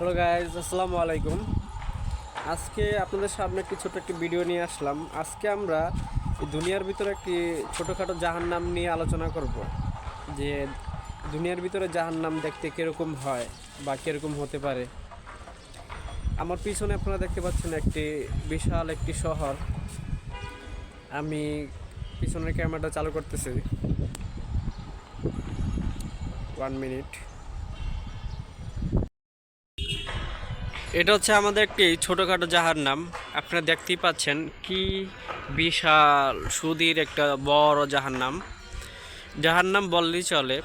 Hello guys, আসসালামু আলাইকুম। আজকে আপনাদের সামনে একটি ছোট একটি ভিডিও নিয়ে আসলাম। আজকে আমরা এই দুনিয়ার ভিতরে একটি ছোটোখাটো জাহান্নাম নিয়ে আলোচনা করব, যে দুনিয়ার ভিতরে জাহান্নাম দেখতে কীরকম হয় বা কীরকম হতে পারে। আমার পিছনে আপনারা দেখতে পাচ্ছেন একটি বিশাল একটি শহর। আমি পিছনের ক্যামেরাটা চালু করতেছি, 1 মিনিট। এটা হচ্ছে আমাদের একটি ছোটোখাটো জাহান্নাম। আপনারা দেখতেই পাচ্ছেন কি বিশাল সুদীর একটা বড় জাহান্নাম বললেই চলে।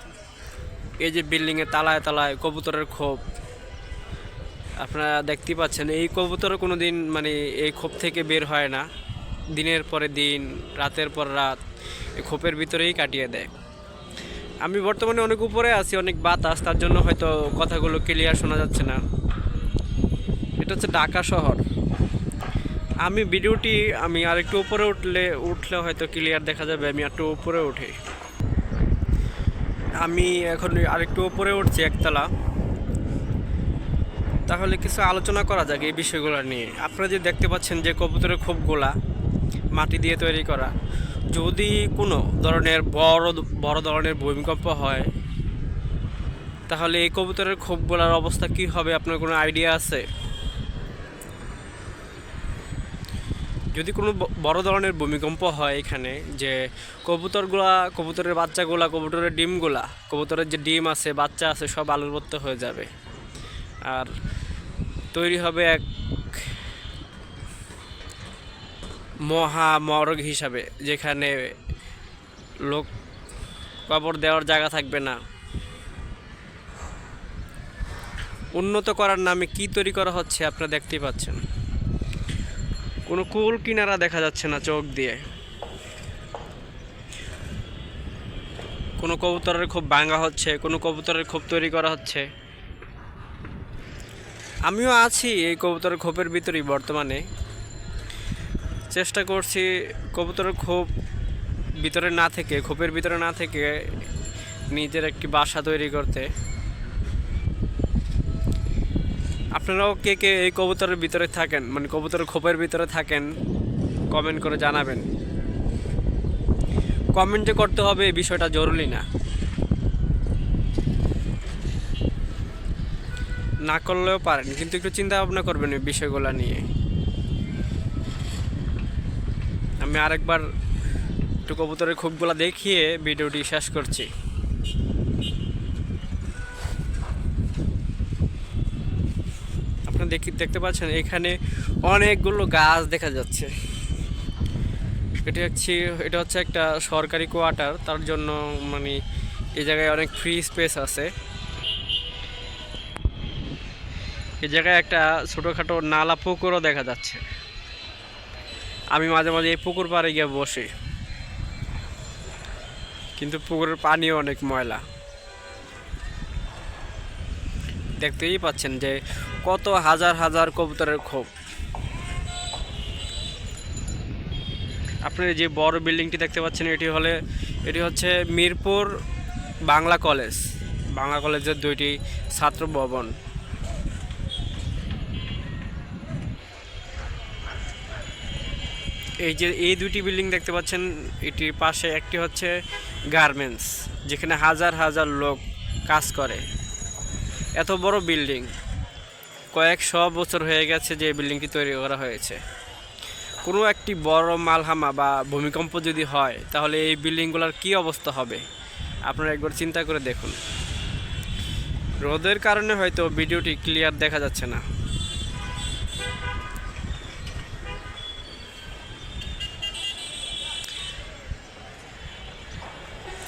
এই যে বিল্ডিংয়ে তালায় তালায় কবুতরের খোপ আপনারা দেখতেই পাচ্ছেন। এই কবুতর কোনো দিন এই খোপ থেকে বের হয় না। দিনের পরে দিন, রাতের পর রাত এই খোপের ভিতরেই কাটিয়ে দেয়। আমি বর্তমানে অনেক উপরে আছি, অনেক বাতাস, তার জন্য হয়তো কথাগুলো ক্লিয়ার শোনা যাচ্ছে না। এটা হচ্ছে ঢাকা শহর। ভিডিওটি আমি আরেকটু উপরে উঠলে হয়তো ক্লিয়ার দেখা যাবে। আমি একটু উপরে উঠি। আমি এখন আরেকটু উপরে উঠছি, একতলা। তাহলে কিছু আলোচনা করা যাক এই বিষয়গুলো নিয়ে। আপনারা যে দেখতে পাচ্ছেন যে কবুতরের খোপগুলা মাটি দিয়ে তৈরি করা, যদি কোনো ধরনের বড় ধরনের ভূমিকম্প হয় তাহলে এই কবুতরের খোপগুলার অবস্থা কী হবে? আপনার কোনো আইডিয়া আছে? যদি কোনো বড় ধরনের ভূমিকম্প হয় এখানে, যে কবুতরের বাচ্চাগুলা, কবুতরের যে ডিম আছে, বাচ্চা আছে, সব আলুবত্ত হয়ে যাবে। আর তৈরি হবে এক মহামরগ হিসাবে, যেখানে লোক কবর দেওয়ার জায়গা থাকবে না। উন্নত করার নামে কি তৈরি করা হচ্ছে আপনারা দেখতেই পাচ্ছেন। কোনো কুল কিনারা দেখা যাচ্ছে না চোখ দিয়ে। কোনো কবুতরের খোপ ভাঙা হচ্ছে, কোনো কবুতরের খোপ তৈরি করা হচ্ছে। আমিও আছি এই কবুতরের খোপের ভিতরেই বর্তমানে। চেষ্টা করছি কবুতরের খোপের ভিতরে না থেকে নিজের একটি বাসা তৈরি করতে। আপনারাও কে কে এই কবুতরের ভিতরে থাকেন, কবুতরের খোপের ভিতরে থাকেন, কমেন্ট করে জানাবেন। কমেন্ট যে করতে হবে এই বিষয়টা জরুরি না করলেও পারেন, কিন্তু একটু চিন্তা ভাবনা করবেন এই বিষয়গুলো নিয়ে। আমি আরেকবার একটু কবুতরের খোপগুলো দেখিয়ে ভিডিওটি শেষ করছি। আপনারা দেখতে পাচ্ছেন এখানে অনেকগুলো গাছ দেখা যাচ্ছে। এটা হচ্ছে একটা সরকারি কোয়ার্টার, তার জন্য এই জায়গায় অনেক ফ্রি স্পেস আছে। এই জায়গায় একটা ছোটোখাটো নালা পুকুরও দেখা যাচ্ছে। আমি মাঝে মাঝে এই পুকুর পাড়ে গিয়ে বসি, কিন্তু পুকুরের পানিও অনেক ময়লা। দেখতেই পাচ্ছেন যে কত হাজার হাজার কবুতরের খোপ। আপনার যে বড় বিল্ডিংটি দেখতে পাচ্ছেন, এটি হচ্ছে মিরপুর বাংলা কলেজের 2টি ছাত্র ভবন। এই 2টি বিল্ডিং দেখতে পাচ্ছেন, এটির পাশে একটি হচ্ছে গার্মেন্টস, যেখানে হাজার হাজার লোক কাজ করে। এত বড় বিল্ডিং, কয়েকশো বছর হয়ে গেছে যে বিল্ডিংটি তৈরি করা হয়েছে। কোনো একটি বড় মালহামা বা ভূমিকম্প যদি হয় তাহলে এই বিল্ডিংগুলোর কী অবস্থা হবে আপনারা একবার চিন্তা করে দেখুন। রোদের কারণে হয়তো ভিডিওটি ক্লিয়ার দেখা যাচ্ছে না।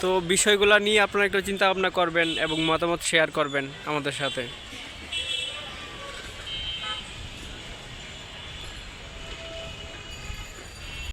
তো বিষয়গুলো নিয়ে আপনারা একটু চিন্তা ভাবনা করবেন এবং মতামত শেয়ার করবেন আমাদের সাথে।